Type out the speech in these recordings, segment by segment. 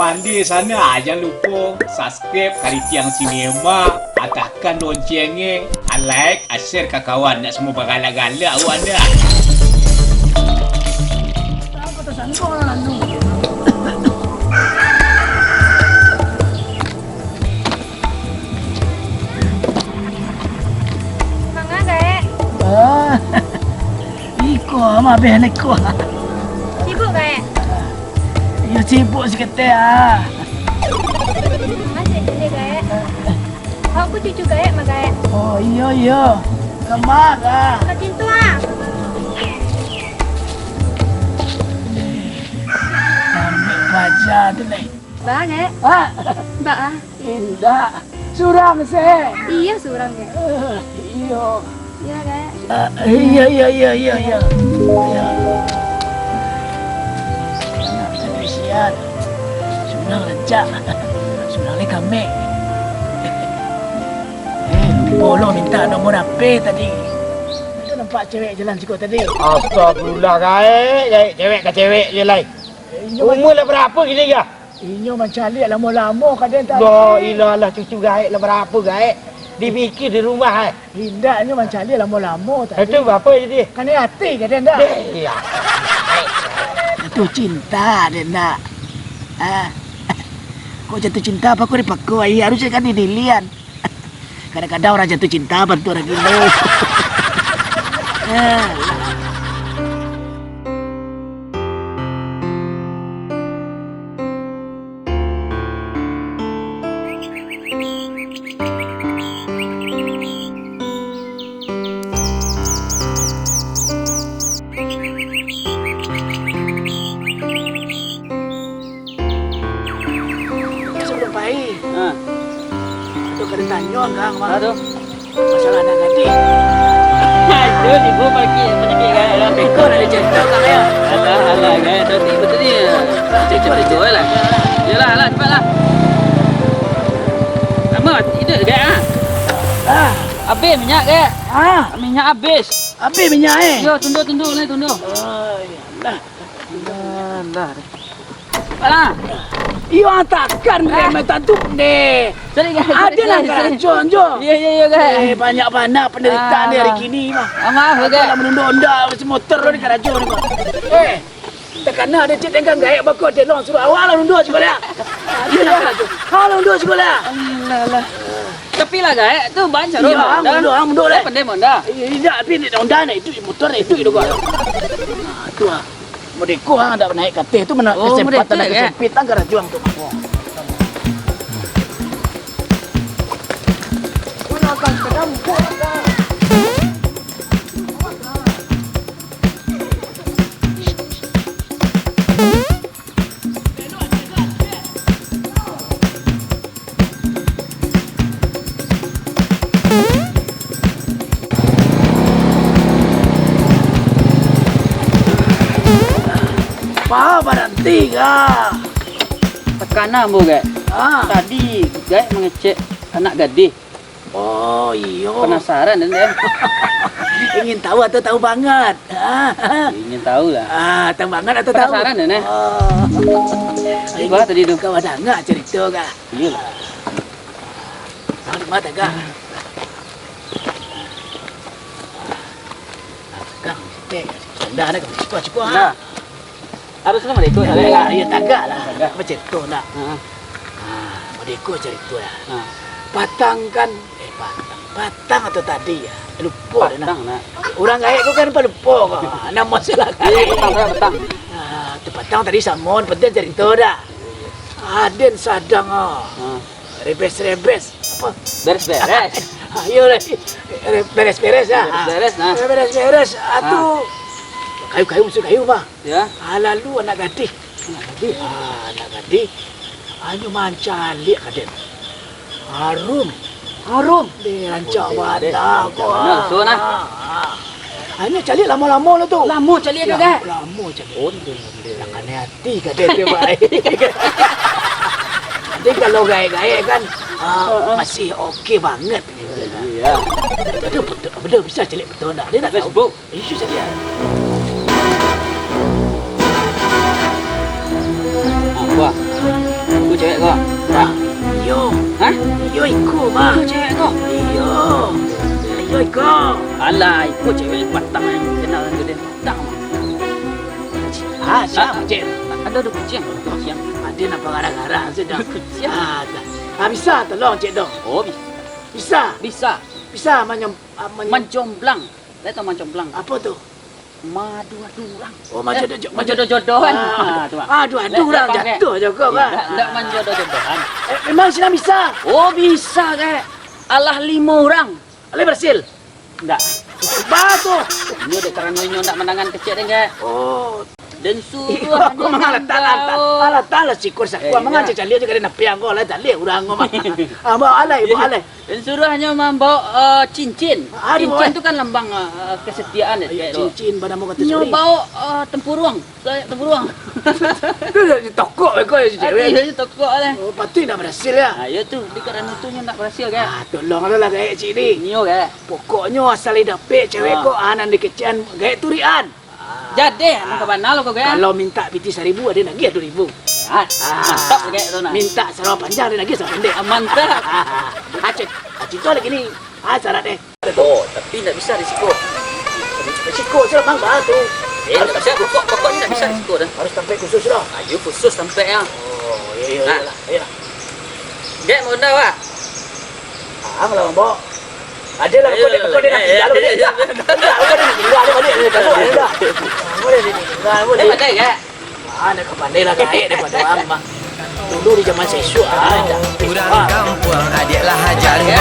mandi sana, jangan lupa subscribe Kari Tiang Sinema, tekan loncengnya, like, share ke kawan, nak semua bergalak-galak awak dah. Mangga gak? Iko mah behnek ko. Sibuk gak? Yo sibuk sikit ah. Masih jadi gak? Aku cucu gak maga? Oh iyo. Kemak ah. Kacin tua. Ambil baca tu ni. Ba gak? Ah, Ba ah. indah. Surang se. Iya surang gak? Iyo. Iya gak? Iya. Nak terisian. Sunang lejak. Sunang ni kami. Tolong minta nombor HP tadi. Kita nampak cewek jalan sikit tadi. Astagfirullah gaik cewek ke cewek je lai. Umur lah berapa gini ya? Inyo macam lihat lama-lama kadang tak. La ilaha cucu gaik lah berapa gaik? Dipikir di rumah Hindaknya macam lihat lama-lama tadi. Itu berapa jadi? Kan ni hati kadang tak. Iya. Itu cinta dia nak. Kau jatuh cinta apa kau dipakai? Harusnya kan dilian. Kadang-kadang orang jatuh cinta bantu orang gila. Sebelum baik. Itu kena tanya kang. Aduh. Masalah anak gadis. Aduh, ibu pergi gaik lah. Kau ada cerita kang ya? Alah gaik tadi betul ni. Cepat lah. Yalah, cepatlah. Lama tidak gaik ah. Habis minyak gaik. Minyak habis. Habis minyak Yo, tundur ni, tundur. Oh, iyalah. Alah. Alah. Iyo takkan remeh tu deh. Sorry guys. Ada lah keracuan jo. Ya guys. Banyak-banyak penderitaan ni hari kini mah. Maaf guys. Kalau menunda-unda macam motor ni keracuan ni mah. Tekan ada cik tenggang gaik bakal dia long suruh awak lah nunda sekolah. Dia lah keracuan. Kalau nunda sekolah. Alah. Tapi lah guys, tu banyak Iya, mundur lah. Pandai monda. Iya, tapi ni onda ni itu motor ni itu juga. Tu ah. Modeko hang dak naik katih tu mana kesempatan dan kesempitan keracuan tu. Mana akan kedampak dah. Berhenti kah? Tekanan bu guys. Tadi guys mengecek anak gadis. Oh iyo. Penasaran dan dem. Ingin tahu atau tahu banget? Ingin tahu lah. Tahu banget atau tahu? Penasaran dan Apa tadi tu? Kau ada enggak cerita kah? Iya lah. Tahu di mana kah? Kang, dah nak cepat-cepat. Nah. Harusnya mereka lah. Ya tagak lah. Macam tu nak. Mereka cerita lah. Patang atau tadi ya? Lupa dah nak. Orang gaik kau kan lupa kau. Nama salah gaik. Petang. Tu patang tadi samon, penting cerita dah. Aden sadang rebes. Apa? Beres. Ayo lah. Beres ya. Beres. Atu kayu musuh kayu mah. Ya. Lalu anak gadis. Anak gadis. Hanya manca liak kaden. Harum. Dia rancak badak kau. So nah. Hanya calik lama-lama lah tu. Lama calik tu kan? Lama calik. Jangan hati kaden tu baik. Jadi kalau gaya-gaya kan masih okey banget. Ya. Betul bisa calik betul tak? Dia nak Facebook. Isu saja. Apa? Alah, ikut cewek Batang yang kenal dengan gede Batang. Siapa cik? Ada kucing. Kucing. Ada nampak garang-garang sedang. Kucing. Bisa tolong cik dong. Oh, Bisa. bisa. Bisa Mencomblang. Lihat tahu mencomblang. apa tu? Madu orang. Oh, Menjodoh-jodohan. Aduh, orang jatuh juga kan. Tidak menjodoh-jodohan. Memang sila bisa. Oh, bisa kek. Alah 5 orang. Boleh berhasil. Enggak. Batu. Ini udah kerana ini nak menangan kecil deh, Oh, dan suruh aku mengalat alat sikur sakua mengancam cali juga nak piang kau lah cali orang kau mah. Bawa alai. Dan suruh hanya membawa cincin. Cincin boleh. tu kan lambang kesetiaan ya. Cincin pada muka tu. Nyo bawa tempurung. Tempurung. Tu di toko kau si cewek. Iya, toko lah. Oh, pasti nak berhasil ya. Ah, ya tu di kerana tu nyo nak berhasil ke. Tolonglah gaya cik ni. Nyo ke. Pokoknya asal dapet cewek kau anan dikecian gaya turian. Jadi, nak ke mana lo kau ke? Kalau minta piti 1,000 ada nak dia 2,000. Mantap ke tu nak. Minta sarung panjang ada lagi sarung pendek. Mantap. Acik tu lagi ni. Syarat deh. Oh, tapi tak bisa risiko. Risiko sudah bang batu. Tak bisa, pokoknya tak bisa risiko dah. Harus sampai khusus sudah. Ayo khusus sampai ya. Oh, iya. Gak mau dah, Wak. Kalau mbok. Ada lah kau dia nak tinggal balik. Enggak, kau dia nak tinggal balik. Boleh ni tinggal boleh. Pandai ke? Nak pandai lah gaek daripada orang mah. Dulu di zaman sesu ada. Kurang kampung adiklah jando.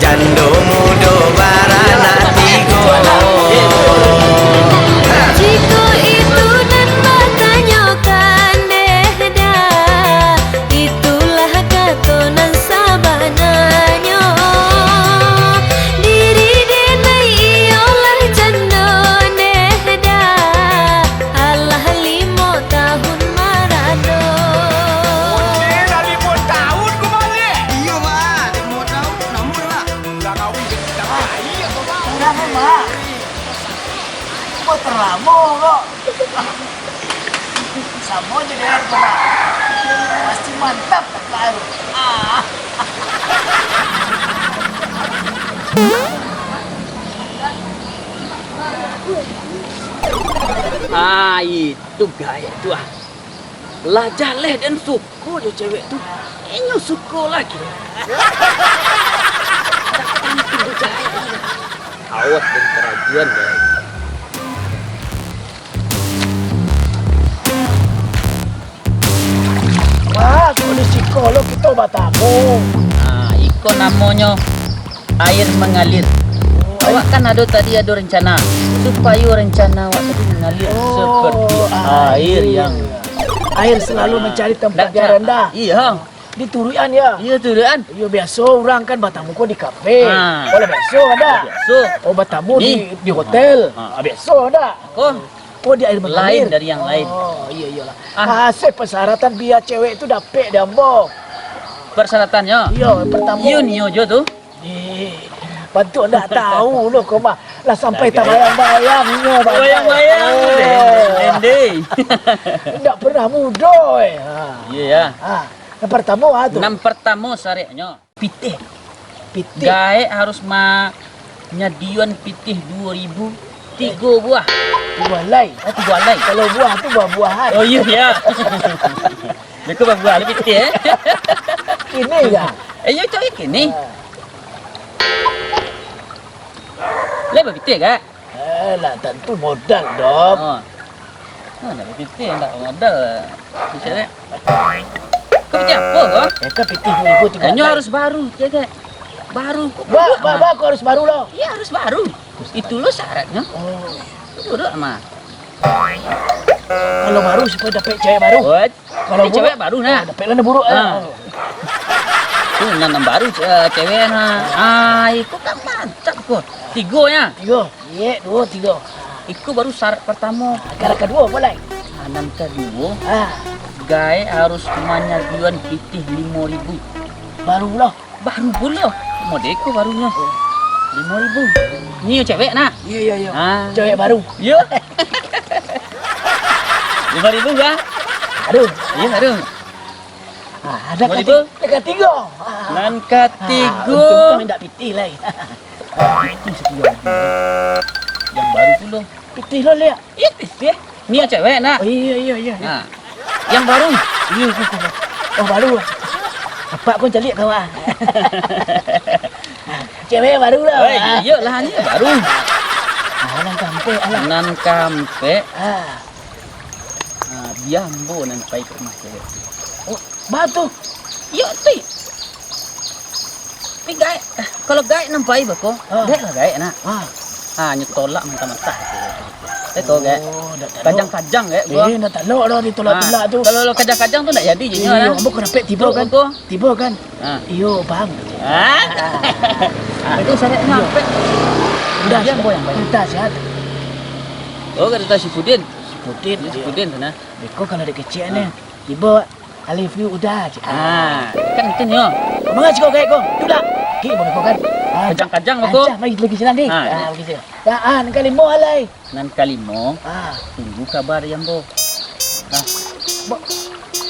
Jando mudo barana tigo. Jika itu dan matanya kandeda, itulah katonan sabananya. Diri denai iolah jandon deda, alah 5 tahun marado. Dah 5 tahun kau balik. Iya mak, mau tahu nombor mak. Dah kahwin dah bayi apa mak? Kenapa mak? Kau terlama kok. Sama je dia pula. Pasti mantap tak baru. Itu gaya tu ah. Lah jaleh dan suku je cewek tu. Enyo suku lagi. Awas dan kerajuan dah. Mak, kau di psikolog kita batamu. Iko namanya air mengalir. Awak kan ada rencana supaya rencana awak tadi mengalir seperti air yang Air selalu mencari tempat yang rendah. Iya. Di Turian ya. Iya tu kan. Ya biasa orang kan batamu kau di kafe. Ah. Boleh biasa ada. Biasa. Oh batamu Ni. di hotel. Ah. Biasa ada. Oh, Oh di air lain mengalir. dari yang lain. Oh iyalah. Hasil persyaratan biar cewek itu dapat dambok. Persyaratannya. Iya pertama. Iya nio jo tu. Bantu anda tahu loh kau mah. Lah sampai tak bayang-bayangnya. Bayang-bayang. Lendei. Tidak pernah muda. Iya ya. Yang pertama tu. Enam pertama syariatnya. Pitih. Pitik. Gaek harus nyadian pitih 2,000 3 buah. 2 lay. 3 lay. Kalau buah tu buah-buahan. Oh iya ya. Mereka buah lebih pitih Ini ya. Yo cakap kini. Lebih pitih ke? Lah tentu modal dok. Lebih pitih tak modal. Macam kau pitih apa kau? Ya kan pitih 2,000 Hanya harus baru, jaga. Baru. Kau harus baru loh. Ya harus baru. Itu lo syaratnya. Buruk mah. Kalau baru supaya dapat cewek baru. Kalau cewek baru nah. Dapat lah buruk. Tuh nanam baru cewek nah. Itu kan mantap kok. 3 ya. 3. Iya, 2, 3. Itu baru syarat pertama. Cara kedua boleh. Nanam kedua. Gae harus menyajuan pitih 5,000. Baru lah. Baru pula. Modeko barunya. 5,000. Ni cewek nak. Iya. Cewek baru. Ya. 5,000 kan? Aduh. Ya, aduh. Ada Mau itu? ketiga. Nan ketiga. Untung tak pitih lah. Itu setia aja. Yang baru pula. Putih lo lihat. Ih, ni yang cewek nak. Oh, iya. Ha. Yang baru. Iya. Oh, baru. Apa pun celik kau ah. Cewek baru lah. Oi, iyalah ni baru. Alang kampe, alang. Nan kampe. Ah, Biambo nan pai ke rumah cewek. oh, batu. Ya, ti. Tapi gai, kalau gai nampai bako, gai lah gai nak. Nyetolak mentah-mentah. Teko gai. Oh, dah Kajang-kajang gai gua. nak talok dah ditolak-tolak tu. Kalau lo kajang-kajang tu nak jadi je nya Iya, lah. ambo kena pek tiba kan. Ko. Tiba kan. Ha. Iyo, bang. Itu saya nyampe. Udah Biambo yang baik. Udah sihat. Oh, kata si Pudin. Putih. Si Pudin sana. Beko kalau dia kecil ni. Tiba alif you udah je. Kan itu nya. Mengaji kau kayak kau. Duduk. Ki boleh kau kan. Kajang-kajang bako. Mari lagi jalan ni. Ah, Pergi sini. Taan kali mo alai. Nan kalimo, tunggu kabar Yambo.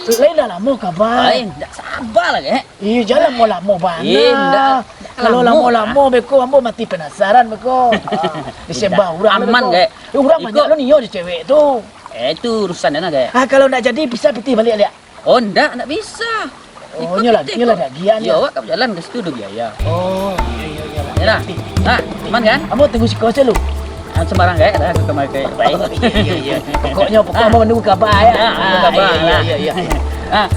Lain dah lama kabar. Lain, tak sabar lah ke. Iya, jalan mau lama Eh, bana. ndak. Kalau lama-lama beko ambo mati penasaran beko. Disembah orang Aman ke? Orang banyak Ikut. lo ni yo di cewek tu. Itu urusan dia nak ke. Kalau nak jadi bisa piti balik lihat. Oh, ndak bisa. Oh, nyolah dah gian Ya, awak kau jalan ke situ ada biaya. Oh, iya. Ya dah. Aman kan? Ambo tunggu si kau selalu. Sembarang ke? Aku kemari ke baik. Iya. Pokoknya ambo menunggu kabar ya. Menunggu kabar. Iya.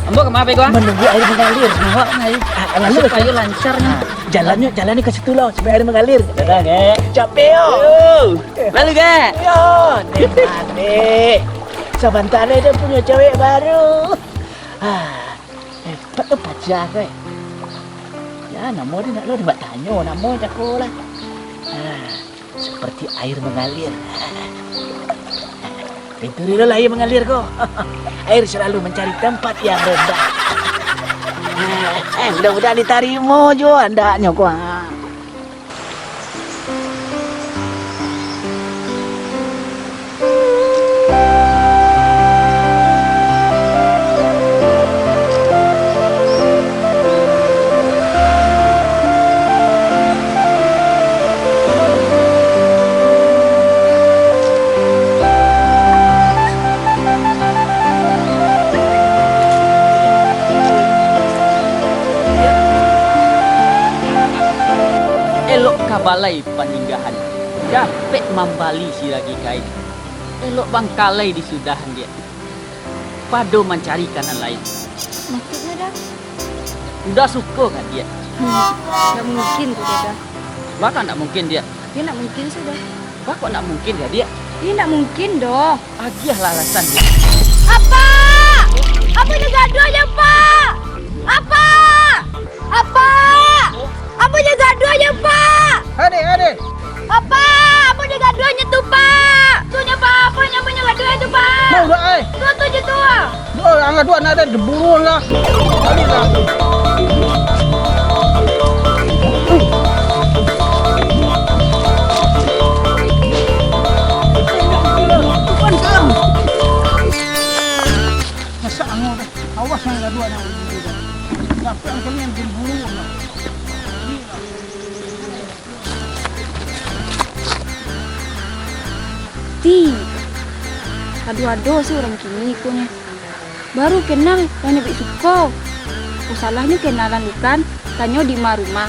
Ambo kemari gua? Menunggu air mengalir. Awak naik. Lalu Supaya lancarnya. jalannya ke situ loh supaya air mengalir. Dah ke? Capek yo. Lalu ke? Yo, nikmati. Sebentar dia punya cewek baru. Hebat tu pacar ke. Ya, nama dia nak lo dia buat tanya nama jago lah. Seperti air mengalir. Pintu dia lah air mengalir kok. Air selalu mencari tempat yang rendah. Mudah-mudahan diterima jo andaknya kok. Balai paninggahan dapat membali si lagi kain elok bangkalai di sudahan dia pado mencari kanan lain Maksudnya dah? udah suka kan dia Nggak mungkin tuh dia dah. bahkan tak mungkin dia Dia nak mungkin sudah. bahkan tak mungkin dia Dia nak mungkin doh. agiahlah alasan dia Apa? Apa dia gaduh aja, Pak? Apa? Apa? Apa dia gaduh aja, Pak? Adik. Apa? Apa dia gaduhnya tuh, Pak? Tuhnya Pak, apa yang punya gaduhnya tuh, Pak? Mau dah ai. Tuh je tuh. Angkat dua nak ada deburun lah. Masa angkat dah. Awas yang dua nak. Tapi yang kalian deburun lah. Ado-ado sih orang kini kunya. Baru kenal yang lebih suka. Salahnya kenalan bukan tanya di rumah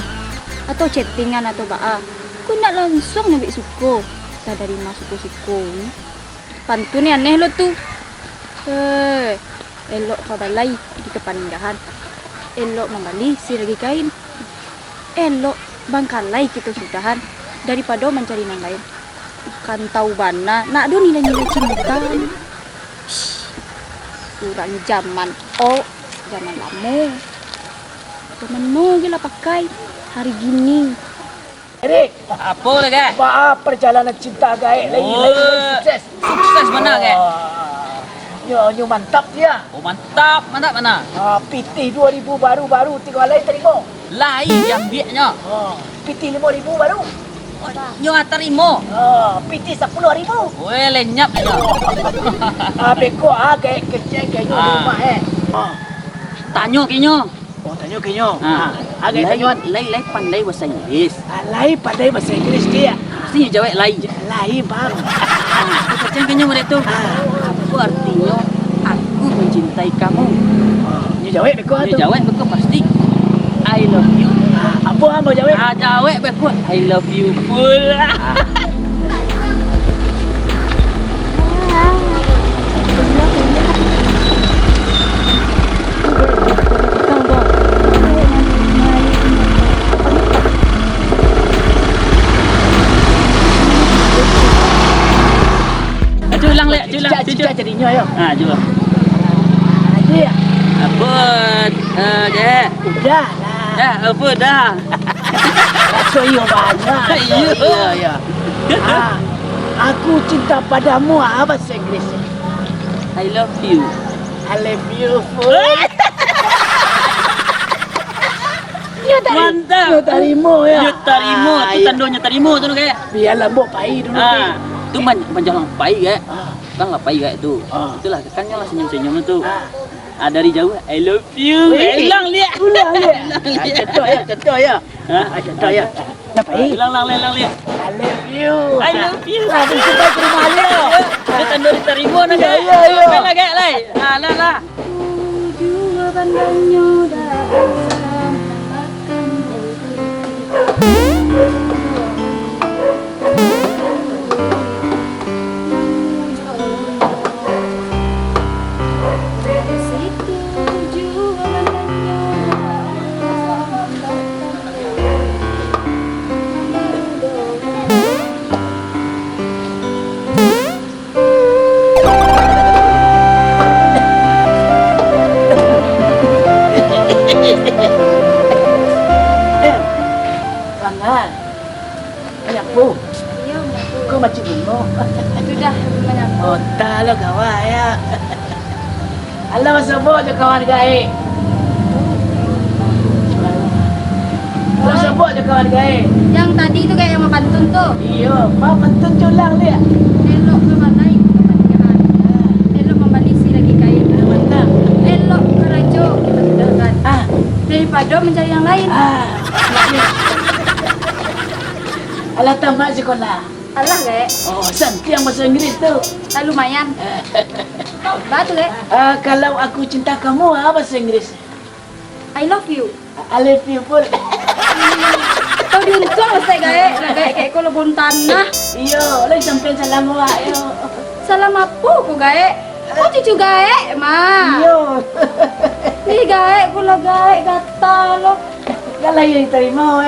atau chattingan atau baa. Ku nak langsung lebih suka. Tak dari masuk ke suko ni. Pantun aneh lo tuh. Elok kau balai di kepaninggahan. Elok membali si lagi kain. Elok bangkalai kita sudahan daripada mencari yang lain. Kan tahu bana nak do nilai cinta. Kurang zaman zaman lama. Zaman no gila pakai hari gini. Adik, apa dah ke? maaf perjalanan cinta gaek lagi sukses. Sukses mana ke? Nyo mantap dia. Oh mantap mana? PT 2000 baru tinggal lain terima. Lain yang biaknya. PT 5000 baru. Nyo terima. PT 10000. Weh lenyap nya. Beko gaek kecil gaek rumah Tanya kinyo. Oh, tanya kenyo. Lai Agak tanyuan. lai pandai bahasa Inggris. Lai pandai bahasa Inggris dia. Mestinya jawab lai. Lai bang. Kacang kenyo mereka tu. Apa artinya aku mencintai kamu? Ni jawab beko Dia tu. jawab betul pasti. I love you. Apa hang mau jawab? Jawab betul. I love you full. Culang lek, culang. Cicak jadinya ayo. Cuba. Dia. Apa? Dek. Udah lah. Dah, apa dah? Rasa iyo banyak. Ya. Aku cinta padamu bahasa Inggris. I love you. I love you full. Mantap. Yo tarimo ya. Yo tarimo, tu tandanya tarimo tu kayak. Biarlah mbok pai dulu. Tu panjang pai kayak. Kan lah pai kayak tu. Ah. Itulah kan lah senyum-senyum tu. Dari jauh I love you. Hilang dia. Ulang dia. Contoh ya. Contoh ya. Nampak Hilang dia. I love you. I love you. Aku suka ke rumah dia. Dia tandanya tarimo nak kayak. Ya. Lah kayak lai. Lah. Jua bandangnya datang akan situ jua bandangnya Sangat. Banyak bu. Iya, Kau macam bungo. sudah gimana? Oh, tak lah kawan ya. Alah sebut je kawan gaib. Alah sebut je kawan gaib. Yang tadi itu kayak yang mau pantun tuh. Iya, mau pentun culang dia. Elok memanai kebahagiaan. Elok membalisi lagi kain. Mantap. Elok kerajo kita sudahkan. Daripada mencari yang lain. Alah tamat sekolah. Alah gak? Oh, santi yang bahasa Inggeris tu. Lumayan. Batu gak? Kalau aku cinta kamu, bahasa Inggeris. I love you. I love you full. Kau diuntung saya gak? Kayak kalau bon tanah. Iyo, lagi sampai salam awak yo. Salam apa ku gak? Kau cucu gak ma? Iyo. Ih gak, kalau gak gatal lo. Kalau yang terima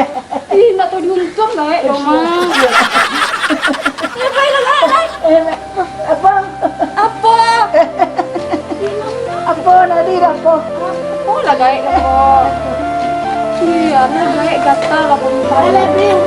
Ih nak tahu diuntung gak? Ma. Ngapain lo gak? Apa? Apa? Apa Nadir apa? Apa lah gak? Apa? Iya, nak gak gatal lah bon I tanah. love you.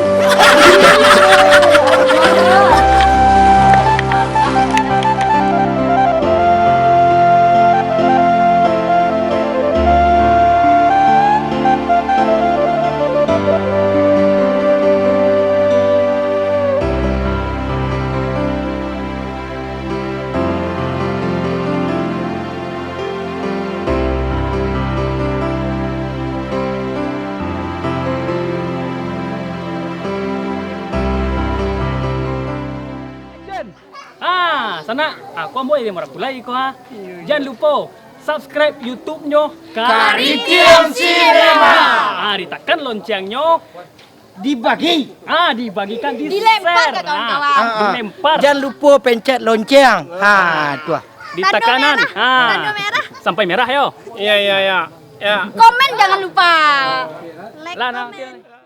Sana, aku ambil ini marah pulai ko ha. Jangan lupa subscribe YouTube-nya Karikiam Cinema. Ditekan loncengnya, Dibagi. dibagikan, Dilempar di-share. ke kawan-kawan. Dilempar. Jangan lupa pencet lonceng. Tu ah. Di tekanan. Tanda merah. Sampai merah yo. Iya. Komen jangan lupa. Like, Lah komen. nanti.